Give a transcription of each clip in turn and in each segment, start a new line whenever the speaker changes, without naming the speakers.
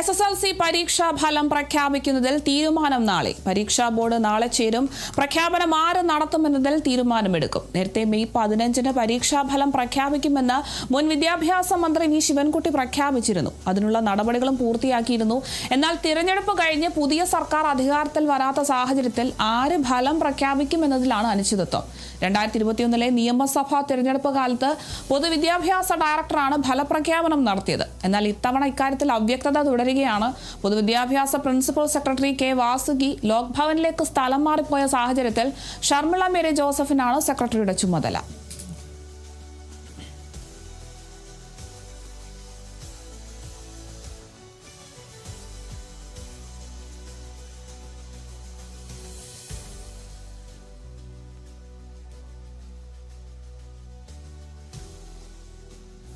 SSLC പരീക്ഷാ ഫലം പ്രഖ്യാപിക്കുന്നതിൽ തീരുമാനം നാളെ. പരീക്ഷാ ബോർഡ് നാളെ ചേരും. പ്രഖ്യാപനം ആര് നടത്തുമെന്നതിൽ തീരുമാനമെടുക്കും. നേരത്തെ മെയ് 15-ന് പരീക്ഷാ ഫലം പ്രഖ്യാപിക്കുമെന്ന് മുൻ വിദ്യാഭ്യാസ മന്ത്രി വി ശിവൻകുട്ടി പ്രഖ്യാപിച്ചിരുന്നു. അതിനുള്ള നടപടികളും പൂർത്തിയാക്കിയിരുന്നു. എന്നാൽ തിരഞ്ഞെടുപ്പ് കഴിഞ്ഞ് പുതിയ സർക്കാർ അധികാരത്തിൽ വരാത്ത സാഹചര്യത്തിൽ ആര് ഫലം പ്രഖ്യാപിക്കുമെന്നതിലാണ് അനിശ്ചിതത്വം. 2021-ലെ നിയമസഭാ തിരഞ്ഞെടുപ്പ് കാലത്ത് പൊതുവിദ്യാഭ്യാസ ഡയറക്ടറാണ് ഫലപ്രഖ്യാപനം നടത്തിയത്. എന്നാൽ ഇത്തവണ ഇക്കാര്യത്തിൽ അവ്യക്തത തുടരുകയാണ്. പൊതുവിദ്യാഭ്യാസ പ്രിൻസിപ്പൽ സെക്രട്ടറി കെ വാസുകി ലോക്ഭവനിലേക്ക് സ്ഥലം മാറിപ്പോയ സാഹചര്യത്തിൽ ഷർമിള മേരി ജോസഫിനാണ് സെക്രട്ടറിയുടെ ചുമതല.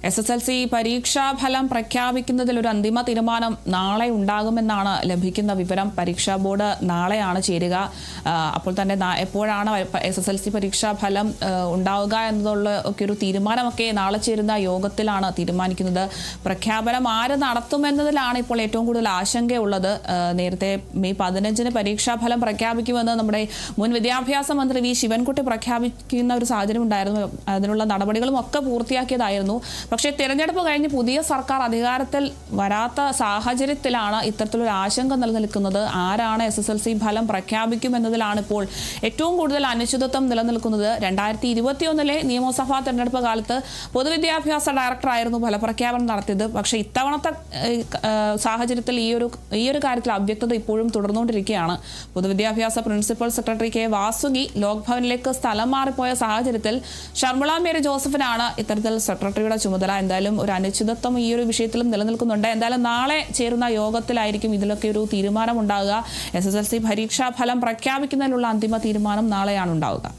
SSLC പരീക്ഷാ ഫലം പ്രഖ്യാപിക്കുന്നതിൽ ഒരു അന്തിമ തീരുമാനം നാളെ ഉണ്ടാകുമെന്നാണ് ലഭിക്കുന്ന വിവരം. പരീക്ഷാ ബോർഡ് നാളെയാണ് ചേരുക. അപ്പോൾ തന്നെ എപ്പോഴാണ് SSLC പരീക്ഷാ ഫലം ഉണ്ടാവുക എന്നുള്ള ഒക്കെ ഒരു തീരുമാനമൊക്കെ നാളെ ചേരുന്ന യോഗത്തിലാണ് തീരുമാനിക്കുന്നത്. പ്രഖ്യാപനം ആര് നടത്തുമെന്നതിലാണ് ഇപ്പോൾ ഏറ്റവും കൂടുതൽ ആശങ്കയുള്ളത്. നേരത്തെ മെയ് 15-ന് പരീക്ഷാ ഫലം പ്രഖ്യാപിക്കുമെന്ന് നമ്മുടെ മുൻ വിദ്യാഭ്യാസ മന്ത്രി വി ശിവൻകുട്ടി പ്രഖ്യാപിക്കുന്ന ഒരു സാഹചര്യം ഉണ്ടായിരുന്നു. അതിനുള്ള നടപടികളും ഒക്കെ പൂർത്തിയാക്കിയതായിരുന്നു. പക്ഷേ തിരഞ്ഞെടുപ്പ് കഴിഞ്ഞ് പുതിയ സർക്കാർ അധികാരത്തിൽ വരാത്ത സാഹചര്യത്തിലാണ് ഇത്തരത്തിലൊരു ആശങ്ക നിലനിൽക്കുന്നത്. ആരാണ് SSLC ഫലം പ്രഖ്യാപിക്കുമെന്നതിലാണ് ഇപ്പോൾ ഏറ്റവും കൂടുതൽ അനിശ്ചിതത്വം നിലനിൽക്കുന്നത്. 2021-ലെ നിയമസഭാ തെരഞ്ഞെടുപ്പ് കാലത്ത് പൊതുവിദ്യാഭ്യാസ ഡയറക്ടറായിരുന്നു ഫലപ്രഖ്യാപനം നടത്തിയത്. പക്ഷേ ഇത്തവണത്തെ സാഹചര്യത്തിൽ ഈ ഒരു കാര്യത്തിൽ അവ്യക്തത ഇപ്പോഴും തുടർന്നുകൊണ്ടിരിക്കുകയാണ്. പൊതുവിദ്യാഭ്യാസ പ്രിൻസിപ്പൽ സെക്രട്ടറി കെ വാസുകി ലോക്ഭവനിലേക്ക് സ്ഥലം മാറിപ്പോയ സാഹചര്യത്തിൽ ഷർമിള മേരി ജോസഫിനാണ് ഇത്തരത്തിൽ സെക്രട്ടറിയുടെ ചുമതല. എന്തായാലും ഒരു അനിശ്ചിതത്വം ഈ ഒരു വിഷയത്തിലും നിലനിൽക്കുന്നുണ്ട്. എന്തായാലും നാളെ ചേരുന്ന യോഗത്തിലായിരിക്കും ഇതിലൊക്കെ ഒരു തീരുമാനം ഉണ്ടാകുക. SSLC പരീക്ഷാ ഫലം പ്രഖ്യാപിക്കുന്നതിനുള്ള അന്തിമ തീരുമാനം നാളെയാണ് ഉണ്ടാവുക.